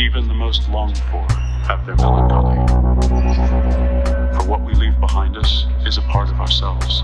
Even the most longed for have their melancholy. For what we leave behind us is a part of ourselves.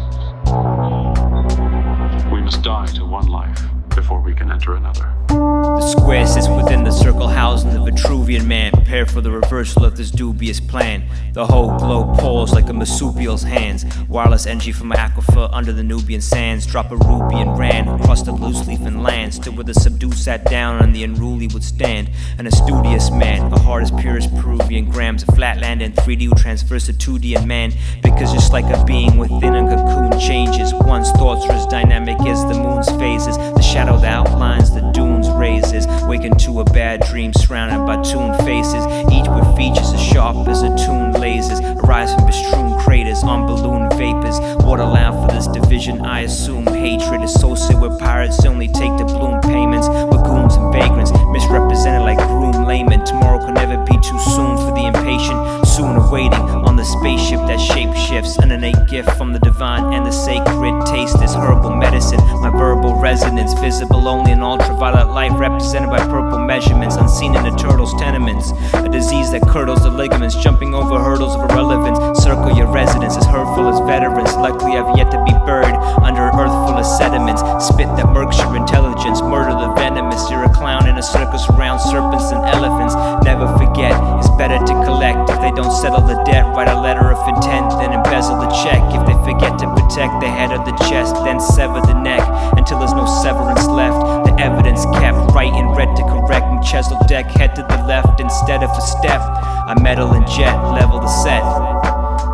We must die to one life before we can enter another. The square sits within the circle housing the Vitruvian man. Prepare for the reversal of this dubious plan. The whole globe pulls like a marsupial's hands. Wireless energy from an aquifer under the Nubian sands. Drop a ruby and ran across the loose leaf and land. Stood where the subdued sat down and the unruly would stand. An studious man, a heart as pure as Peruvian grams of flatland and 3D who transfers to 2D and man. Because just like a being within a cocoon changes, one's thoughts are as dynamic as the moon's phases. The shadow that outlines the dunes raises. Waken to a bad dream surrounded by tuned faces, each with features as sharp as attuned lasers. Arise from bestrewn craters on balloon vapors. What allowed for this division? I assume hatred. Associated with pirates only take the bloom payments. With goons and vagrants misrepresented like groom laymen. Tomorrow could never be too soon for the impatient. Soon awaiting on the spaceship that shape shifts. An innate gift from the divine and the sacred. Taste this herbal medicine. My verbal resonance visible only in ultraviolet light, represented by purple measurements unseen in the turtle's tenements. A disease that curdles the ligaments, jumping over hurdles of irrelevance. Circle your residence as hurtful as veterans. Luckily I've yet to be buried under an earth full of sediments. Spit that murks your intelligence, murder the venomous. You're a clown in a circus around serpents and elephants. Never forget, it's better to collect. If they don't settle the debt, write a letter of intent, then embezzle the check. If they forget to protect the head of the chest, then sever the neck until there's no severance left. The evidence kept right in red to correct. And chisel deck head to the left instead of a step. I metal and jet level the set.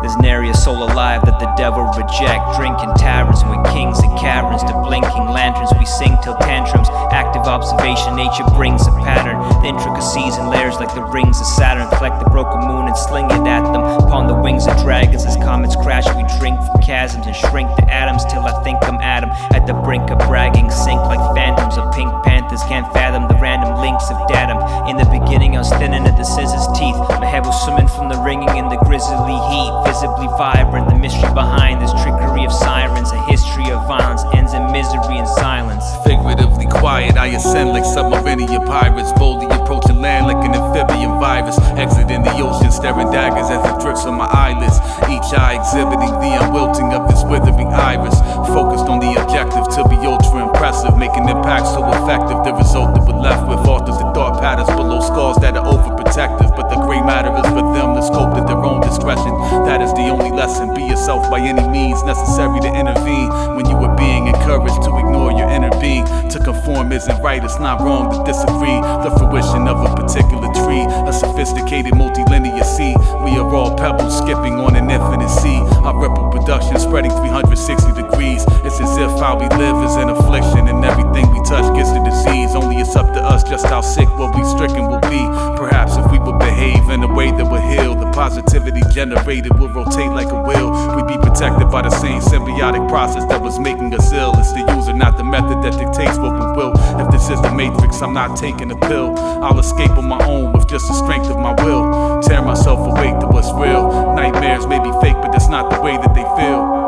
There's nary a soul alive that the devil reject. Drinking taverns with kings and caverns to blinking lanterns. We sing till tantrums. Active observation, nature brings a pattern. The intricacies and layers like the rings of Saturn. Collect the broken moon and sling it at them. Upon the wings of dragons as comets crash, we drink from chasms and shrink to atoms till I think I'm Adam. At the brink of bragging, sink like phantoms of pink panthers. Can't fathom the random links of datum. In the beginning I was thinning at the scissors teeth. My head was swimming from the ringing in the grizzly heat. Visibly vibrant, the mystery behind this trickery of sirens. A history of violence ends in misery and silence. Figuratively quiet, I ascend like submarinian pirates. Boldly approaching land like an amphibian virus. Exiting the ocean, staring daggers as it drips on my eyelids. Each eye exhibiting the unwilting of this withering iris. Focused on the objective to be ultra impressive. Making impact so effective, the result that we're left with alters the thought patterns below scars that are overprotective. But the gray matter is for them to scope at their own discretion. That is the only lesson. Be yourself by any means necessary to intervene. When you are being encouraged to ignore your inner being. To conform isn't right, it's not wrong to disagree. The fruition of a particular tree, a sophisticated multilinear sea. We are all pebbles skipping on an infinite sea. Our ripple production spreading 360 degrees. It's as if how we live is an affliction, and everything we touch gets the disease. Only it's up to us just how sick what we stricken will be. Perhaps if we would behave in a way that would heal, the positivity generated will rotate like a wheel. We'd be protected by the same symbiotic process that was making us ill. It's the user, not the method, that dictates what we will. If this is the matrix, I'm not taking a pill. I'll escape on my own with just the strength of my will. Tear myself awake to what's real. Nightmares may be fake, but that's not the way that they feel.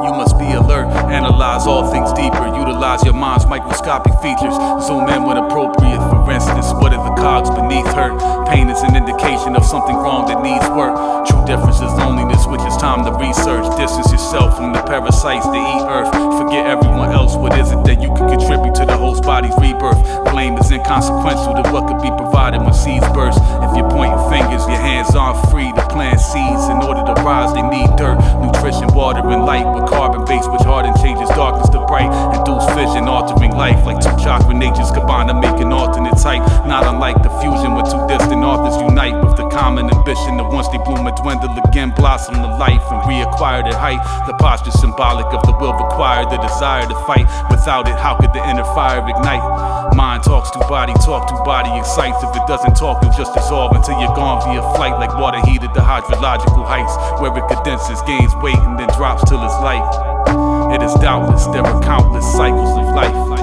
You must be alert, analyze all things deeper. Utilize your mind's microscopic features. Zoom in when appropriate. For instance, what are the cogs beneath hurt? Pain is an indication of something wrong that needs work. True difference is loneliness, which is time to research. Distance yourself from the parasites that eat earth. Forget everyone else. What is it that you can contribute to the host body's rebirth? Blame is inconsequential to what could be provided when seeds burst. If you're pointing fingers, your hands aren't free to plant seeds. In order to rise, they need dirt, nutrition, water, and light. With carbon base, which hardens changes darkness to bright. Induce vision, altering life. Like two chakra natures combined to make an alternate type. Not unlike the fusion when two distant authors unite. With the common ambition that once they bloom and dwindle again, blossom to life and reacquire their height. The posture symbolic of the will required, the desire to fight. Without it, how could the inner fire ignite? Mind talks to body excites. If it doesn't talk, you'll just dissolve until you're gone via flight. Like water heated to hydrological heights, where it condenses, gains weight, and then drops till it's light. It is doubtless there are countless cycles of life.